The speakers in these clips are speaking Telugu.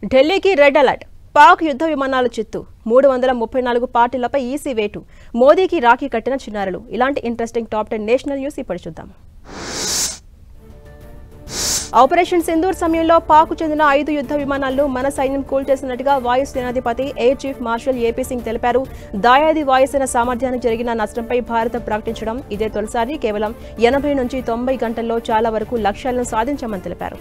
ఢిల్లీకి రెడ్ అలర్ట్. పాక్ యుద్ధ విమానాలు చిత్తు. 334 పార్టీలపై ఈసీ వేటు. మోదీకి రాఖీ కట్టిన చిన్నారులు. ఇలాంటి ఇంట్రెస్టింగ్ టాప్ 10 నేషనల్ న్యూస్ ఇప్పుడు చూద్దాం. ఆపరేషన్ సింధూర్ సమయంలో పాక్ చెందిన 5 యుద్ధ విమానాలను మన సైన్యం కూల్చేసినట్టుగా వాయుసేనాధిపతి air chief marshal AP Singh తెలిపారు. దాయాది వాయుసేన సామర్థ్యానికి జరిగిన నష్టంపై భారత్ ప్రకటించడం ఇదే తొలిసారి. కేవలం 80 నుంచి 90 గంటల్లో చాలా వరకు లక్ష్యాలను సాధించామని తెలిపారు.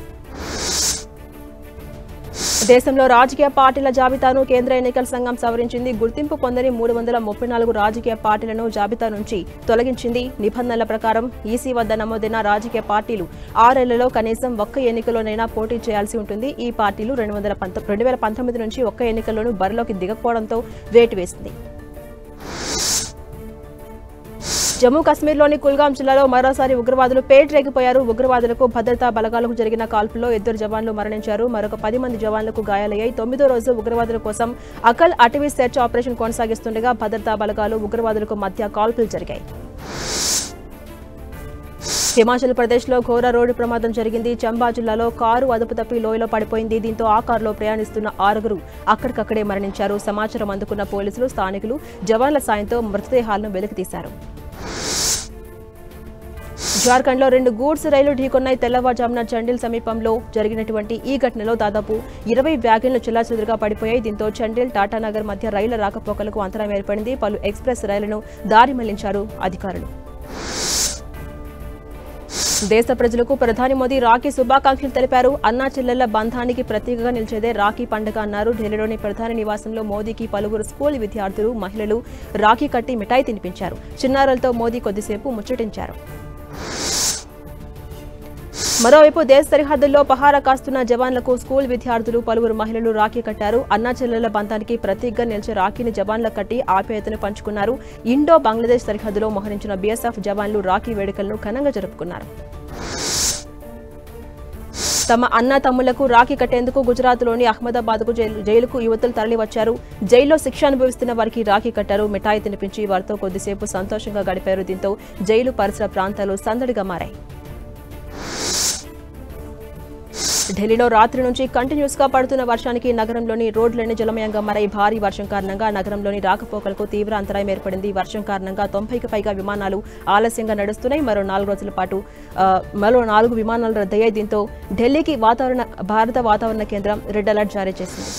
దేశంలో రాజకీయ పార్టీల జాబితాను కేంద్ర ఎన్నికల సంఘం సవరించింది. గుర్తింపు పొందని 334 రాజకీయ పార్టీలను జాబితా నుంచి తొలగించింది. నిబంధనల ప్రకారం ఈసీ వద్ద నమోదైన రాజకీయ పార్టీలు 6 ఏళ్లలో కనీసం ఒక్క ఎన్నికలోనైనా పోటీ చేయాల్సి ఉంటుంది. ఈ పార్టీలు 2019 నుంచి ఒక్క ఎన్నికల్లోనూ బరిలోకి దిగకపోవడంతో వేటు వేసింది. జమ్మూ కాశ్మీర్లోని కుల్గాం జిల్లాలో మరోసారి ఉగ్రవాదులు పేటరేగిపోయారు. ఉగ్రవాదులకు భద్రతా బలగాలకు జరిగిన కాల్పుల్లో 2 జవాన్లు మరణించారు. మరొక 10 మంది జవాన్లకు గాయాలయ్యాయి. 9వ రోజు ఉగ్రవాదుల కోసం అకల్ అటవీ సెర్చ్ ఆపరేషన్ కొనసాగిస్తుండగా భద్రతా బలగాలు ఉగ్రవాదులకు మధ్య కాల్పులు జరిగాయి. హిమాచల్ ప్రదేశ్లో ఘోర రోడ్డు ప్రమాదం జరిగింది. చంబా జిల్లాలో కారు అదుపు తప్పి లోయలో పడిపోయింది. దీంతో ఆ కారులో ప్రయాణిస్తున్న 6 అక్కడికక్కడే మరణించారు. సమాచారం అందుకున్న పోలీసులు, స్థానికులు జవాన్ల సాయంతో మృతదేహాలను వెలికితీశారు. జార్ఖండ్లో 2 గూడ్స్ రైలు ఢీకొన్నాయి. తెల్లవారుజామున చండిల్ సమీపంలో జరిగినటువంటి ఈ ఘటనలో దాదాపు 20 వ్యాగన్లు చెల్లాచెదురుగా పడిపోయాయి. దీంతో చండిల్ టాటానగర్ మధ్య రైళ్ల రాకపోకలకు అంతరాయం ఏర్పడింది. పలు ఎక్స్ప్రెస్ రైళ్లను దారి మళ్లించారు అధికారులు. దేశ ప్రజలకు ప్రధాని మోదీ రాఖీ శుభాకాంక్షలు తెలిపారు. అన్నా చెల్లెళ్ల బంధానికి ప్రతీకగా నిలిచేదే రాఖీ పండుగ అన్నారు. ఢిల్లీలోని ప్రధాని నివాసంలో మోదీకి పలువురు స్కూల్ విద్యార్థులు, మహిళలు రాఖీ కట్టి మిఠాయి తినిపించారు. చిన్నారులతో మోదీ కొద్దిసేపు ముచ్చటించారు. మరోవైపు దేశ సరిహద్దుల్లో పహారా కాస్తున్న జవాన్లకు స్కూల్ విద్యార్థులు, పలువురు మహిళలు రాఖీ కట్టారు. అన్నా చెల్లెళ్ల బంధానికి ప్రతీకగా నిలిచే రాఖీని జవాన్లకు కట్టి ఆప్యాయతను పంచుకున్నారు. ఇండో బంగ్లాదేశ్ సరిహద్దులో మోహరించిన బీఎస్ఎఫ్ జవాన్లు రాఖీ వేడుకలను ఘనంగా జరుపుకున్నారు. తమ అన్న తమ్ముళ్లకు రాఖీ కట్టేందుకు గుజరాత్లోని అహ్మదాబాద్కు జైలుకు యువతులు తరలివచ్చారు. జైల్లో శిక్ష అనుభవిస్తున్న వారికి రాఖీ కట్టారు. మిఠాయి తినిపించి వారితో కొద్దిసేపు సంతోషంగా గడిపారు. దీంతో జైలు పరిసర ప్రాంతాలు సందడిగా మారాయి. ఢిల్లీలో రాత్రి నుంచి కంటిన్యూస్ గా పడుతున్న వర్షానికి నగరంలోని రోడ్లన్నీ జలమయంగా మారాయి. భారీ వర్షం కారణంగా నగరంలోని రాకపోకలకు తీవ్ర అంతరాయం ఏర్పడింది. వర్షం కారణంగా 90కి పైగా విమానాలు ఆలస్యంగా నడుస్తున్నాయి. మరో 4 రోజుల పాటు 4 విమానాలు రద్దయ్యాయి. దీంతో ఢిల్లీకి భారత వాతావరణ కేంద్రం రెడ్ అలర్ట్ జారీ చేసింది.